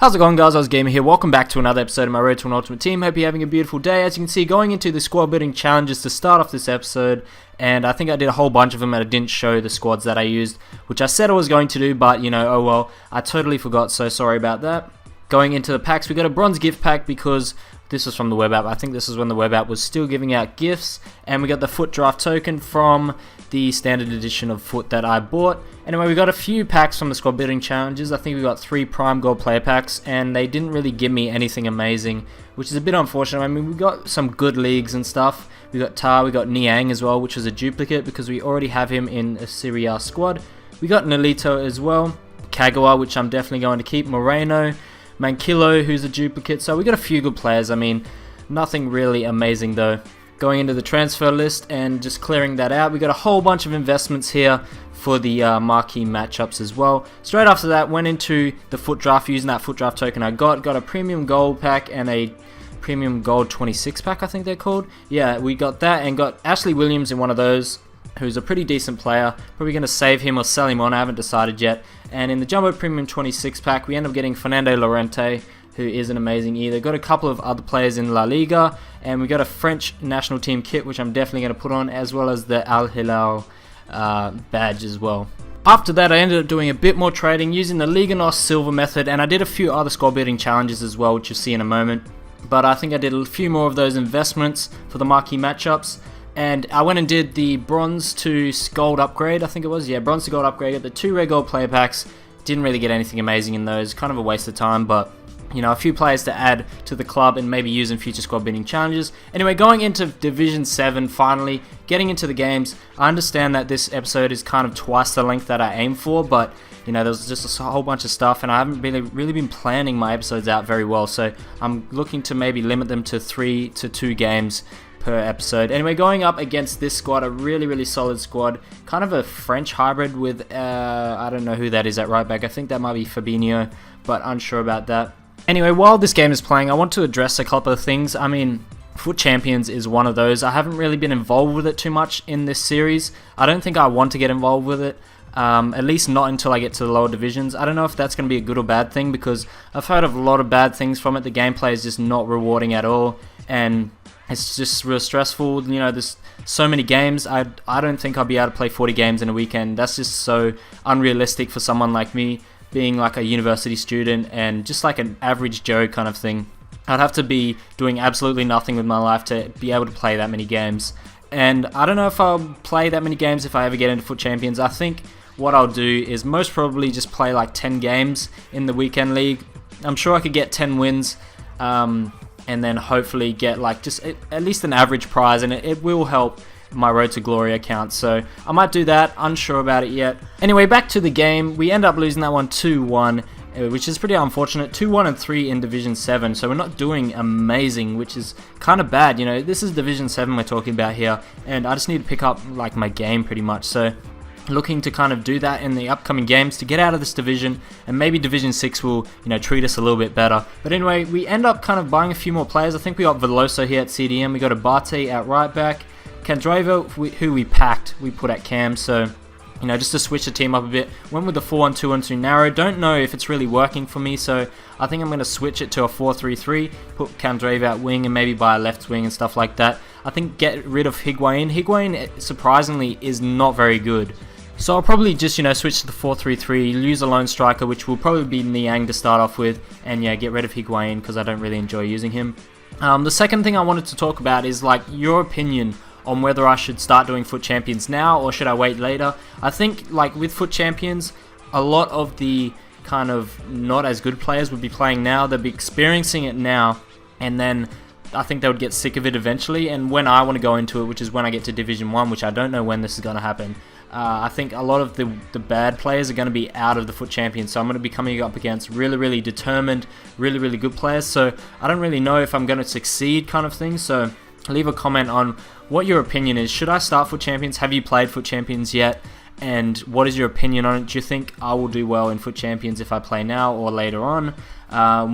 How's it going, guys? Gamer here. Welcome back to another episode of my Road to an Ultimate Team. Hope you're having a beautiful day. As you can see, going into the squad building challenges to start off this episode, and I think I did a whole bunch of them and I didn't show the squads that I used, which I said I was going to do, but oh well, I totally forgot, so sorry about that. Going into the packs, we got a bronze gift pack because this was from the web app. I think this is when the web app was still giving out gifts, and we got the foot draft token from the standard edition of foot that I bought. Anyway, we got a few packs from the squad building challenges. I think we got 3 prime gold player packs, and they didn't really give me anything amazing, which is a bit unfortunate. I mean, we got some good leagues and stuff. We got Tar, we got Niang as well, which was a duplicate because we already have him in a Serie A squad. We got Nolito as well, Kagawa, which I'm definitely going to keep, Moreno, Mankilo, who's a duplicate. So we got a few good players. I mean, nothing really amazing though. Going into the transfer list and just clearing that out, we got a whole bunch of investments here for the marquee matchups as well. Straight after that, went into the foot draft using that foot draft token I got a premium gold pack and a premium gold 26 pack, I think they're called. Yeah, we got that and got Ashley Williams in one of those, who's a pretty decent player. Probably going to save him or sell him on, I haven't decided yet. And in the jumbo premium 26 pack, we end up getting Fernando Llorente, who isn't amazing either. Got a couple of other players in La Liga, and we got a French national team kit, which I'm definitely going to put on, as well as the Al Hilal badge as well. After that, I ended up doing a bit more trading using the Liga NOS silver method, and I did a few other squad building challenges as well, which you'll see in a moment. But I think I did a few more of those investments for the marquee matchups. And I went and did the bronze to gold upgrade, I think it was. Yeah, bronze to gold upgrade. Got the 2 red gold player packs. Didn't really get anything amazing in those. Kind of a waste of time, but a few players to add to the club and maybe use in future squad building challenges. Anyway, going into Division 7, finally, getting into the games. I understand that this episode is kind of twice the length that I aim for, but there's just a whole bunch of stuff, and I haven't really been planning my episodes out very well, so I'm looking to maybe limit them to 3 to 2 games per episode. Anyway, going up against this squad, a really solid squad, kind of a French hybrid with, I don't know who that is at right back. I think that might be Fabinho, but unsure about that. Anyway, while this game is playing, I want to address a couple of things. I mean, Foot Champions is one of those. I haven't really been involved with it too much in this series. I don't think I want to get involved with it, at least not until I get to the lower divisions. I don't know if that's going to be a good or bad thing, because I've heard of a lot of bad things from it. The gameplay is just not rewarding at all, and it's just real stressful. There's so many games. I don't think I'll be able to play 40 games in a weekend. That's just so unrealistic for someone like me, being like a university student and just like an average Joe kind of thing. I'd have to be doing absolutely nothing with my life to be able to play that many games. And I don't know if I'll play that many games if I ever get into Foot Champions. I think what I'll do is most probably just play like 10 games in the weekend league. I'm sure I could get 10 wins, and then hopefully get like just at least an average prize, and it will help my Road to Glory account, so I might do that, unsure about it yet. Anyway, back to the game. We end up losing that one 2-1, which is pretty unfortunate. 2-1 and 3 in Division 7, so we're not doing amazing, which is kind of bad. This is Division 7 we're talking about here, and I just need to pick up like my game pretty much, so looking to kind of do that in the upcoming games to get out of this division, and maybe Division 6 will treat us a little bit better. But anyway, we end up kind of buying a few more players. I think we got Veloso here at CDM, we got Abate at right back, Candreva, who we packed, we put at cam, so just to switch the team up a bit. Went with the 4-1-2-1-2 narrow. Don't know if it's really working for me, so I think I'm going to switch it to a 4-3-3, put Candreva at wing and maybe buy a left wing and stuff like that. I think get rid of Higuain. Higuain, surprisingly, is not very good. So I'll probably just, switch to the 4-3-3, use a lone striker, which will probably be Niang to start off with, and yeah, get rid of Higuain because I don't really enjoy using him. The second thing I wanted to talk about is like your opinion on whether I should start doing Foot Champions now or should I wait later. I think like with Foot Champions, a lot of the kind of not as good players would be playing now. They'd be experiencing it now, and then I think they would get sick of it eventually. And when I want to go into it, which is when I get to Division 1, which I don't know when this is going to happen, I think a lot of the bad players are going to be out of the Foot Champions, so I'm going to be coming up against really determined, really good players. So I don't really know if I'm going to succeed kind of thing, so leave a comment on what your opinion is. Should I start Foot Champions? Have you played Foot Champions yet? And what is your opinion on it? Do you think I will do well in Foot Champions if I play now or later on?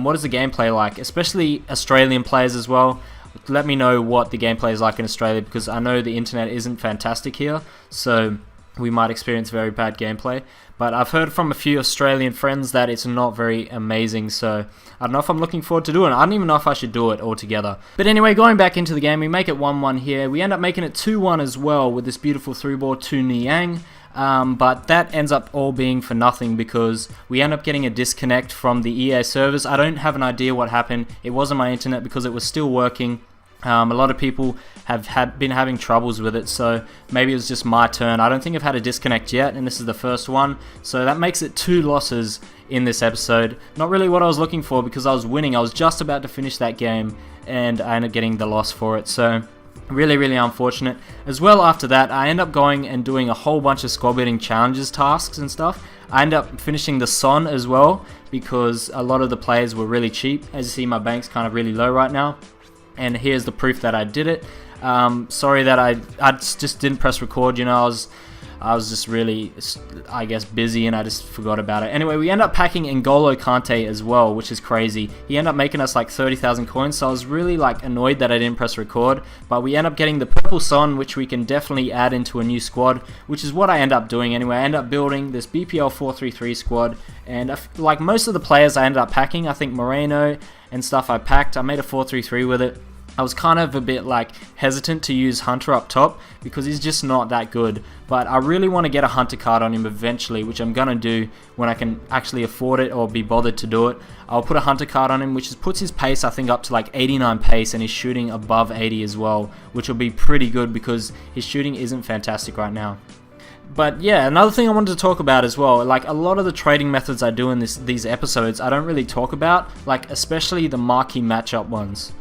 What is the gameplay like? Especially Australian players as well. Let me know what the gameplay is like in Australia, because I know the internet isn't fantastic here. So we might experience very bad gameplay. But I've heard from a few Australian friends that it's not very amazing, so I don't know if I'm looking forward to doing it. I don't even know if I should do it altogether. But anyway, going back into the game, we make it 1-1 here. We end up making it 2-1 as well with this beautiful through ball to Niang. But that ends up all being for nothing because we end up getting a disconnect from the EA servers. I don't have an idea what happened. It wasn't my internet because it was still working. A lot of people have been having troubles with it, so maybe it was just my turn. I don't think I've had a disconnect yet, and this is the first one, so that makes it 2 losses in this episode. Not really what I was looking for because I was winning. I was just about to finish that game, and I ended up getting the loss for it, so really unfortunate. As well, after that, I end up going and doing a whole bunch of squad building challenges, tasks and stuff. I end up finishing the Son as well because a lot of the players were really cheap. As you see, my bank's kind of really low right now. And here's the proof that I did it. Sorry that I just didn't press record. You know, I was just really, I guess, busy and I just forgot about it. Anyway, we end up packing N'Golo Kante as well, which is crazy. He ended up making us like 30,000 coins, so I was really like annoyed that I didn't press record. But we end up getting the purple Son, which we can definitely add into a new squad, which is what I end up doing anyway. I end up building this BPL 433 squad, and like most of the players I ended up packing, I think Moreno and stuff I packed. I made a 433 with it. I was kind of a bit like hesitant to use Hunter up top because he's just not that good, but I really want to get a Hunter card on him eventually, which I'm gonna do when I can actually afford it or be bothered to do it. I'll put a Hunter card on him, which puts his pace I think up to like 89 pace, and he's shooting above 80 as well, which will be pretty good because his shooting isn't fantastic right now. But yeah, another thing I wanted to talk about as well, like a lot of the trading methods I do in these episodes I don't really talk about, like especially the marquee matchup ones.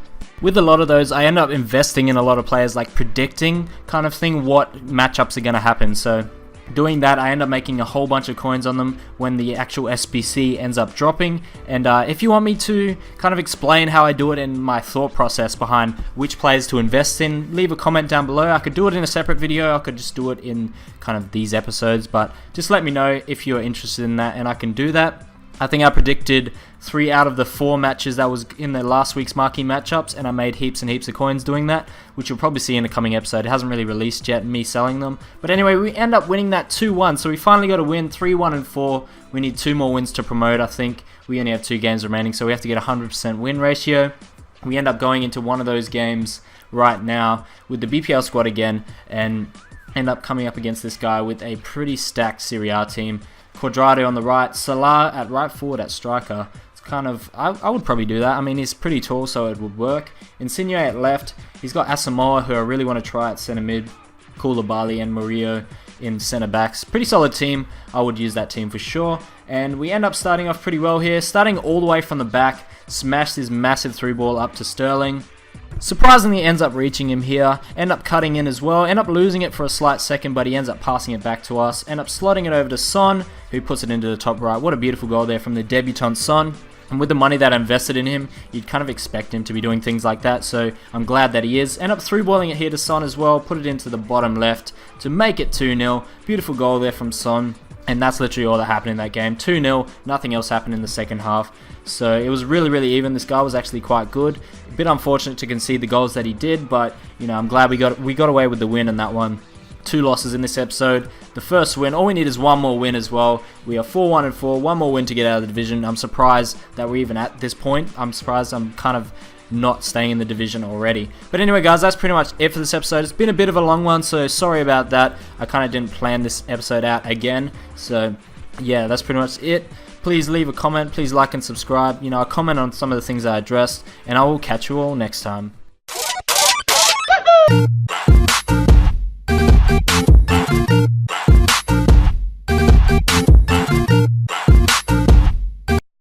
With a lot of those, I end up investing in a lot of players, like predicting kind of thing what matchups are going to happen. So doing that, I end up making a whole bunch of coins on them when the actual SBC ends up dropping. And if you want me to kind of explain how I do it and my thought process behind which players to invest in, leave a comment down below. I could do it in a separate video, I could just do it in kind of these episodes, but just let me know if you're interested in that and I can do that. I think I predicted 3 out of the 4 matches that was in the last week's marquee matchups, and I made heaps and heaps of coins doing that, which you'll probably see in a coming episode. It hasn't really released yet, me selling them. But anyway, we end up winning that 2-1, so we finally got a win, 3-1 and 4. We need 2 more wins to promote, I think. We only have 2 games remaining, so we have to get a 100% win ratio. We end up going into one of those games right now with the BPL squad again, and end up coming up against this guy with a pretty stacked Serie A team. Quadrado on the right, Salah at right forward at striker. It's kind of, I would probably do that. I mean, he's pretty tall, so it would work. Insigne at left. He's got Asamoah, who I really want to try at centre mid. Koulibaly and Murillo in centre backs. Pretty solid team. I would use that team for sure. And we end up starting off pretty well here. Starting all the way from the back. Smashed his massive through ball up to Sterling. Surprisingly ends up reaching him here, end up cutting in as well, end up losing it for a slight second, but he ends up passing it back to us, end up slotting it over to Son, who puts it into the top right. What a beautiful goal there from the debutant Son. And with the money that I invested in him, you'd kind of expect him to be doing things like that, so I'm glad that he is. End up through-balling it here to Son as well, put it into the bottom left to make it 2-0. Beautiful goal there from Son. And that's literally all that happened in that game. 2-0, nothing else happened in the second half. So it was really even. This guy was actually quite good. A bit unfortunate to concede the goals that he did, but you know, I'm glad we got away with the win in that one. 2 losses in this episode. The first win, all we need is 1 more win as well. We are 4-1 and 4, 1 more win to get out of the division. I'm surprised that we're even at this point. I'm surprised I'm kind of not staying in the division already. But anyway guys, that's pretty much it for this episode. It's been a bit of a long one, so sorry about that. I kind of didn't plan this episode out again. So yeah, that's pretty much it. Please leave a comment, please like and subscribe. You know, I comment on some of the things I addressed, and I will catch you all next time.